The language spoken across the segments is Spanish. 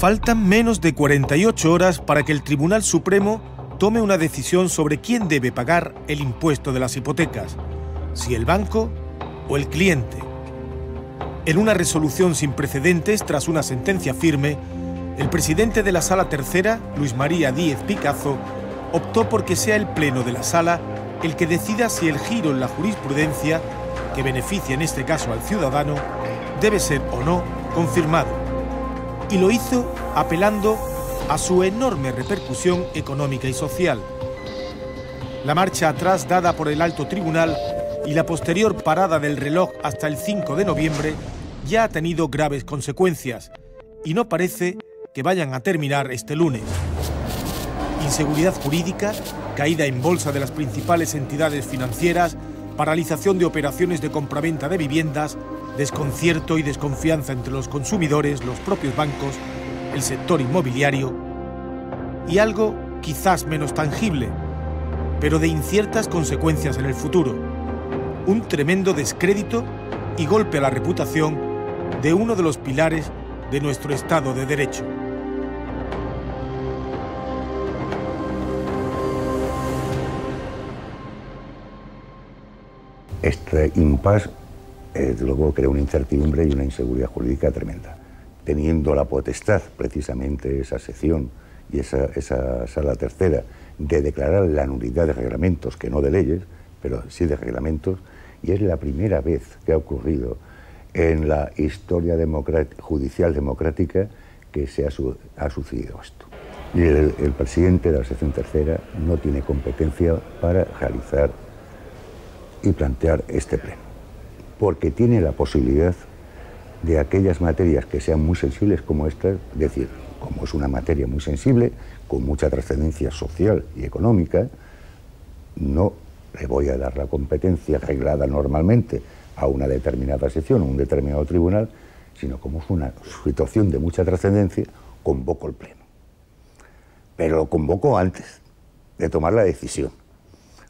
Faltan menos de 48 horas para que el Tribunal Supremo tome una decisión sobre quién debe pagar el impuesto de las hipotecas, si el banco o el cliente. En una resolución sin precedentes tras una sentencia firme, el presidente de la Sala Tercera, Luis María Díez Picazo, optó por que sea el Pleno de la Sala el que decida si el giro en la jurisprudencia, que beneficia en este caso al ciudadano, debe ser o no confirmado. Y lo hizo apelando a su enorme repercusión económica y social. La marcha atrás dada por el alto tribunal y la posterior parada del reloj hasta el 5 de noviembre ya ha tenido graves consecuencias y no parece que vayan a terminar este lunes. Inseguridad jurídica, caída en bolsa de las principales entidades financieras, paralización de operaciones de compraventa de viviendas, desconcierto y desconfianza entre los consumidores, los propios bancos, el sector inmobiliario y algo quizás menos tangible, pero de inciertas consecuencias en el futuro, un tremendo descrédito y golpe a la reputación de uno de los pilares de nuestro Estado de Derecho. Este impasse, desde luego, crea una incertidumbre y una inseguridad jurídica tremenda. Teniendo la potestad, precisamente esa sección y esa Sala Tercera, de declarar la nulidad de reglamentos, que no de leyes, pero sí de reglamentos, y es la primera vez que ha ocurrido en la historia judicial democrática que ha sucedido esto. Y el presidente de la sección tercera no tiene competencia para realizar y plantear este pleno, porque tiene la posibilidad de aquellas materias que sean muy sensibles como esta, es decir, como es una materia muy sensible, con mucha trascendencia social y económica, no le voy a dar la competencia reglada normalmente a una determinada sección o un determinado tribunal, sino como es una situación de mucha trascendencia, convoco el pleno. Pero lo convoco antes de tomar la decisión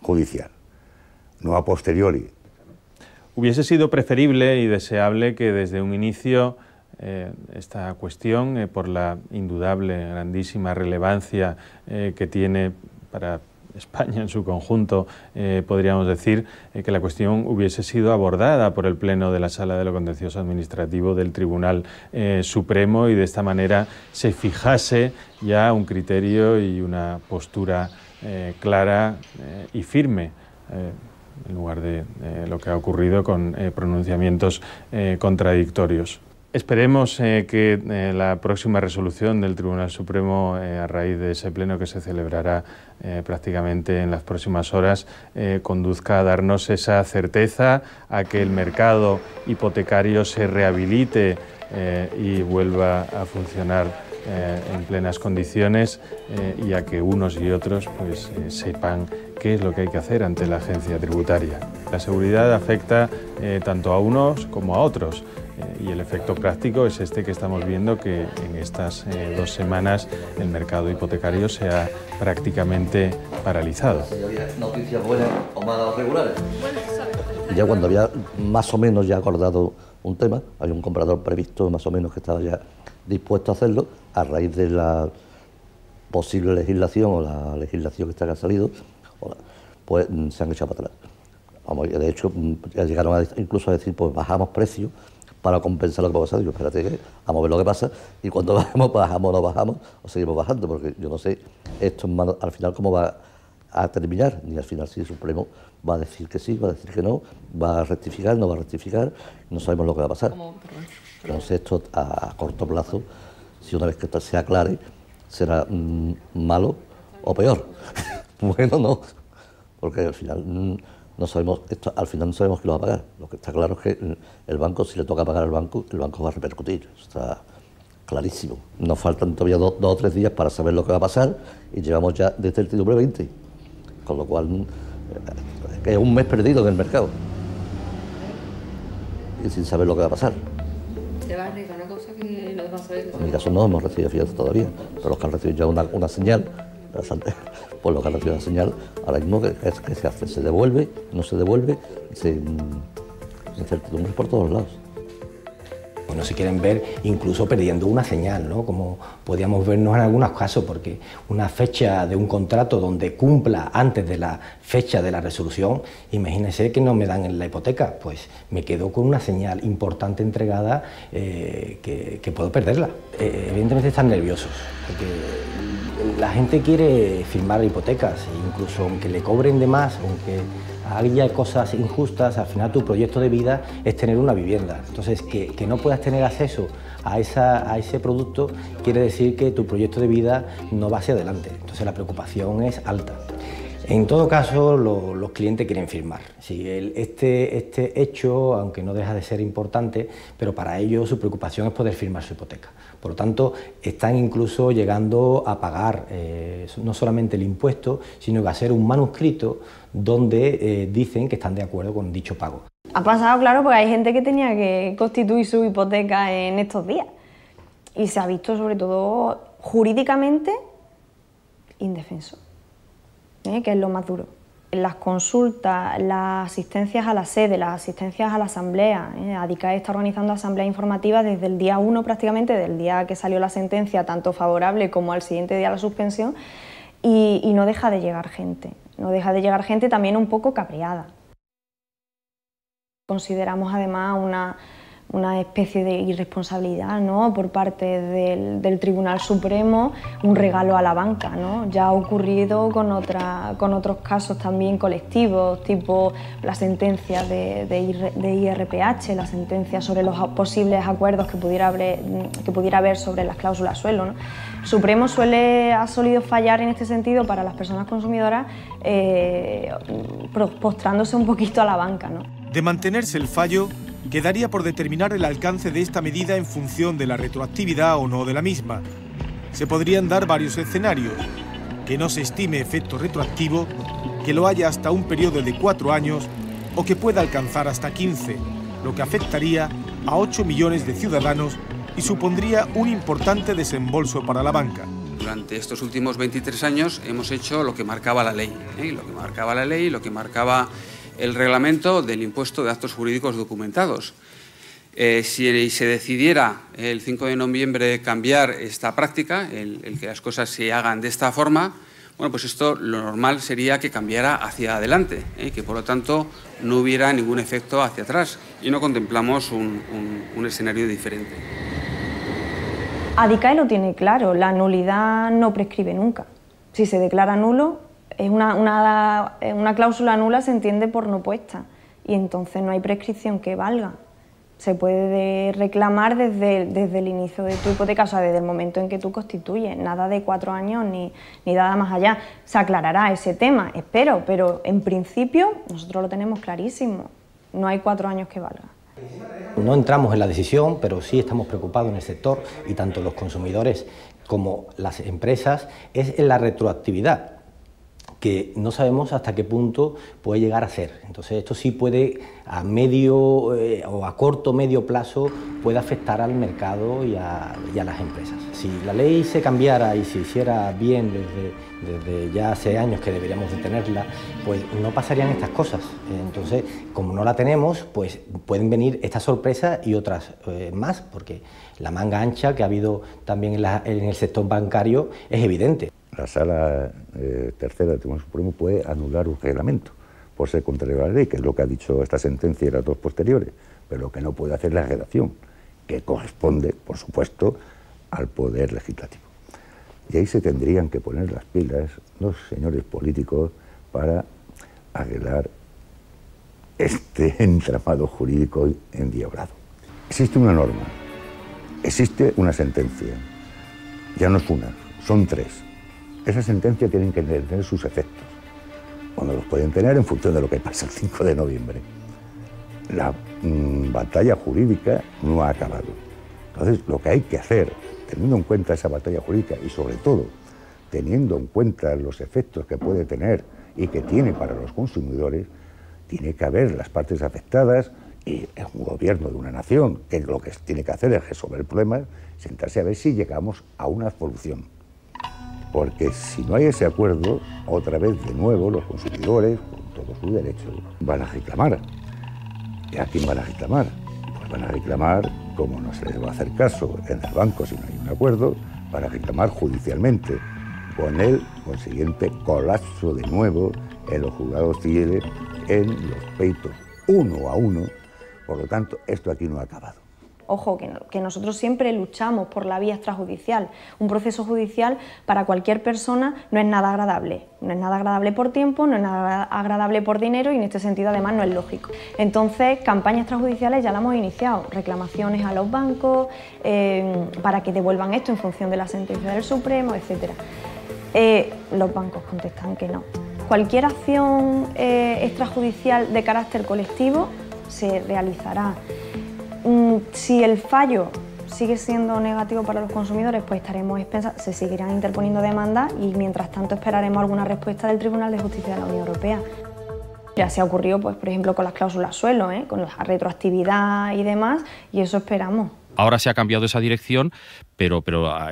judicial, no a posteriori. Hubiese sido preferible y deseable que desde un inicio esta cuestión, por la indudable grandísima relevancia que tiene para España en su conjunto, podríamos decir que la cuestión hubiese sido abordada por el Pleno de la Sala de lo Contencioso Administrativo del Tribunal Supremo y de esta manera se fijase ya un criterio y una postura clara y firme, en lugar de lo que ha ocurrido con pronunciamientos contradictorios. Esperemos que la próxima resolución del Tribunal Supremo, a raíz de ese pleno que se celebrará prácticamente en las próximas horas, conduzca a darnos esa certeza, a que el mercado hipotecario se rehabilite y vuelva a funcionar en plenas condiciones y a que unos y otros pues, sepan qué es lo que hay que hacer ante la agencia tributaria. La seguridad afecta tanto a unos como a otros. Y el efecto práctico es este que estamos viendo, que en estas 2 semanas el mercado hipotecario se ha prácticamente paralizado. ¿Noticias buenas o malas regulares? Ya cuando había más o menos ya acordado un tema, había un comprador previsto más o menos que estaba ya dispuesto a hacerlo, a raíz de la posible legislación o la legislación que ha salido, pues se han echado para atrás. De hecho, ya llegaron incluso a decir, pues bajamos precios para compensar lo que va a pasar. Digo, espérate, que vamos a ver lo que pasa, y cuando bajamos o no bajamos, o seguimos bajando, porque yo no sé esto al final cómo va a terminar, ni al final si el Supremo va a decir que sí, va a decir que no, va a rectificar, no va a rectificar, no sabemos lo que va a pasar. No sé esto a corto plazo, si una vez que esto se aclare, será malo o peor. Bueno, no, porque al final no sabemos, esto al final no sabemos quién lo va a pagar. Lo que está claro es que el banco, si le toca pagar al banco, el banco va a repercutir. Está clarísimo. Nos faltan todavía 2 o 3 días para saber lo que va a pasar y llevamos ya desde el octubre 20. Con lo cual es un mes perdido en el mercado. Y sin saber lo que va a pasar. ¿Se va a arriesgar una cosa que no vas a saber? En mi caso no hemos recibido fianza todavía, pero los que han recibido ya una señal, pues lo que han recibido una señal, ahora mismo que se hace, se devuelve, no se devuelve, incertidumbre por todos lados. no se quieren ver incluso perdiendo una señal, ¿no? Como podíamos vernos en algunos casos, porque una fecha de un contrato donde cumpla antes de la fecha de la resolución, imagínense que no me dan la hipoteca, pues me quedo con una señal importante entregada que puedo perderla. Evidentemente están nerviosos, porque la gente quiere firmar hipotecas, e incluso aunque le cobren de más, aunque haya cosas injustas, al final tu proyecto de vida es tener una vivienda. Entonces, que no puedas tener acceso a ese producto quiere decir que tu proyecto de vida no va hacia adelante. Entonces, la preocupación es alta. En todo caso, los clientes quieren firmar. Sí, este hecho, aunque no deja de ser importante, pero para ellos su preocupación es poder firmar su hipoteca. Por lo tanto, están incluso llegando a pagar no solamente el impuesto, sino que a hacer un manuscrito donde dicen que están de acuerdo con dicho pago. Ha pasado, claro, porque hay gente que tenía que constituir su hipoteca en estos días y se ha visto, sobre todo jurídicamente, indefenso, que es lo más duro. Las consultas, las asistencias a la sede, las asistencias a la asamblea. ADICAE está organizando asambleas informativas desde el día 1 prácticamente, del día que salió la sentencia, tanto favorable como al siguiente día la suspensión, y no deja de llegar gente. No deja de llegar gente también un poco cabreada. Consideramos además una especie de irresponsabilidad, ¿no?, por parte del Tribunal Supremo, un regalo a la banca, ¿no? Ya ha ocurrido con otros casos también colectivos, tipo la sentencia de IRPH, la sentencia sobre los posibles acuerdos que pudiera haber sobre las cláusulas suelo, ¿no? Supremo ha solido fallar en este sentido para las personas consumidoras, postrándose un poquito a la banca, ¿no? De mantenerse el fallo, quedaría por determinar el alcance de esta medida en función de la retroactividad o no de la misma. Se podrían dar varios escenarios: que no se estime efecto retroactivo, que lo haya hasta un periodo de 4 años o que pueda alcanzar hasta 15, lo que afectaría a 8 millones de ciudadanos y supondría un importante desembolso para la banca. Durante estos últimos 23 años hemos hecho lo que marcaba la ley, lo que marcaba el reglamento del impuesto de actos jurídicos documentados. Si se decidiera el 5 de noviembre cambiar esta práctica, el que las cosas se hagan de esta forma, bueno, pues esto lo normal sería que cambiara hacia adelante, que por lo tanto no hubiera ningún efecto hacia atrás, y no contemplamos un escenario diferente. ADICAE lo tiene claro, la nulidad no prescribe nunca. Si se declara nulo, una cláusula nula se entiende por no puesta y entonces no hay prescripción que valga. Se puede reclamar desde el inicio de tu hipoteca, o sea, desde el momento en que tú constituyes, nada de 4 años ni nada más allá. Se aclarará ese tema, espero, pero en principio nosotros lo tenemos clarísimo, no hay 4 años que valga. No entramos en la decisión, pero sí estamos preocupados en el sector, y tanto los consumidores como las empresas, es en la retroactividad, que no sabemos hasta qué punto puede llegar a ser. Entonces esto sí puede a medio o a corto o medio plazo puede afectar al mercado y a las empresas. Si la ley se cambiara y se hiciera bien desde ya hace años que deberíamos de tenerla, pues no pasarían estas cosas. Entonces, como no la tenemos, pues pueden venir estas sorpresas y otras más, porque la manga ancha que ha habido también en el sector bancario es evidente. La Sala Tercera del Tribunal Supremo puede anular un reglamento por ser contrario a la ley, que es lo que ha dicho esta sentencia y las dos posteriores, pero lo que no puede hacer es la redacción, que corresponde, por supuesto, al Poder Legislativo. Y ahí se tendrían que poner las pilas los señores políticos para arreglar este entramado jurídico endiablado. Existe una norma, existe una sentencia, ya no es una, son 3. Esas sentencias tienen que tener sus efectos, cuando los pueden tener en función de lo que pasa el 5 de noviembre. La batalla jurídica no ha acabado. Entonces, lo que hay que hacer, teniendo en cuenta esa batalla jurídica y sobre todo teniendo en cuenta los efectos que puede tener y que tiene para los consumidores, tiene que haber las partes afectadas y un gobierno de una nación que lo que tiene que hacer es resolver el problema, sentarse a ver si llegamos a una solución. Porque si no hay ese acuerdo, otra vez de nuevo los consumidores, con todos sus derechos, van a reclamar. ¿Y a quién van a reclamar? Pues van a reclamar, como no se les va a hacer caso en el banco si no hay un acuerdo, van a reclamar judicialmente, con el consiguiente colapso de nuevo en los juzgados civiles, en los pleitos 1 a 1. Por lo tanto, esto aquí no ha acabado. Ojo, que nosotros siempre luchamos por la vía extrajudicial. Un proceso judicial para cualquier persona no es nada agradable. No es nada agradable por tiempo, no es nada agradable por dinero y en este sentido además no es lógico. Entonces, campañas extrajudiciales ya las hemos iniciado. Reclamaciones a los bancos para que devuelvan esto en función de la sentencia del Supremo, etc. Los bancos contestan que no. Cualquier acción extrajudicial de carácter colectivo se realizará. Si el fallo sigue siendo negativo para los consumidores, pues estaremos expensas, se seguirán interponiendo demandas y mientras tanto esperaremos alguna respuesta del Tribunal de Justicia de la Unión Europea. Ya se ha ocurrido, pues, por ejemplo, con las cláusulas suelo, con la retroactividad y demás, y eso esperamos. Ahora se ha cambiado esa dirección, pero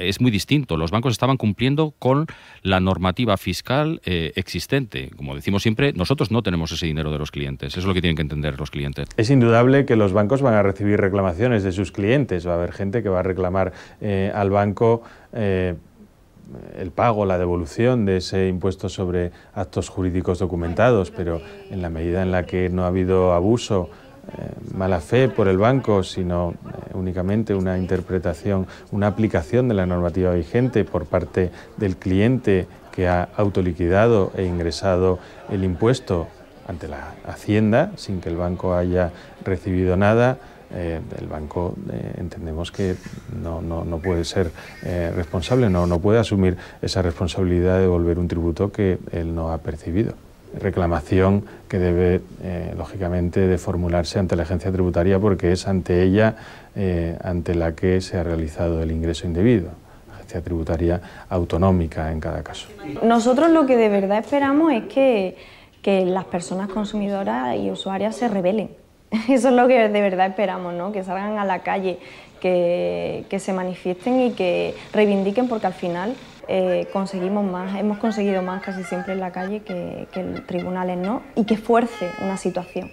es muy distinto. Los bancos estaban cumpliendo con la normativa fiscal existente. Como decimos siempre, nosotros no tenemos ese dinero de los clientes. Eso es lo que tienen que entender los clientes. Es indudable que los bancos van a recibir reclamaciones de sus clientes. Va a haber gente que va a reclamar al banco el pago, la devolución de ese impuesto sobre actos jurídicos documentados, pero en la medida en la que no ha habido abuso, mala fe por el banco, sino únicamente una interpretación, una aplicación de la normativa vigente por parte del cliente que ha autoliquidado e ingresado el impuesto ante la Hacienda sin que el banco haya recibido nada, el banco entendemos que no puede ser responsable, no puede asumir esa responsabilidad de devolver un tributo que él no ha percibido. Reclamación que debe, lógicamente, de formularse ante la agencia tributaria porque es ante ella ante la que se ha realizado el ingreso indebido. Agencia tributaria autonómica en cada caso. Nosotros lo que de verdad esperamos es que las personas consumidoras y usuarias se rebelen. Eso es lo que de verdad esperamos, ¿no? Que salgan a la calle, que se manifiesten y que reivindiquen, porque al final conseguimos más, hemos conseguido más casi siempre en la calle que en tribunales, ¿no? Y que fuerce una situación.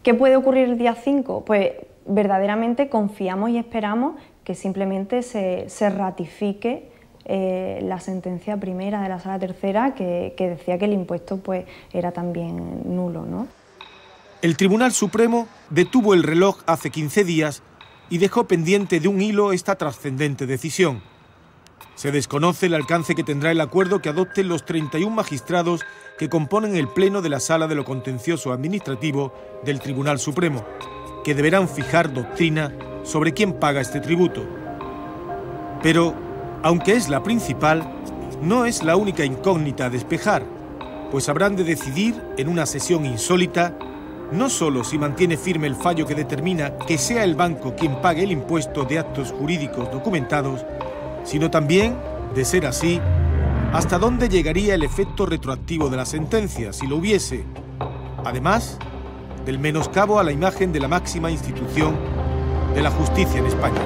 ¿Qué puede ocurrir el día 5? Pues verdaderamente confiamos y esperamos que simplemente se ratifique la sentencia primera de la Sala Tercera que decía que el impuesto pues era también nulo, ¿no? El Tribunal Supremo detuvo el reloj hace 15 días y dejó pendiente de un hilo esta trascendente decisión. Se desconoce el alcance que tendrá el acuerdo que adopten los 31 magistrados que componen el Pleno de la Sala de lo Contencioso Administrativo del Tribunal Supremo, que deberán fijar doctrina sobre quién paga este tributo. Pero, aunque es la principal, no es la única incógnita a despejar, pues habrán de decidir en una sesión insólita no solo si mantiene firme el fallo que determina que sea el banco quien pague el impuesto de actos jurídicos documentados, sino también, de ser así, hasta dónde llegaría el efecto retroactivo de la sentencia, si lo hubiese, además del menoscabo a la imagen de la máxima institución de la justicia en España.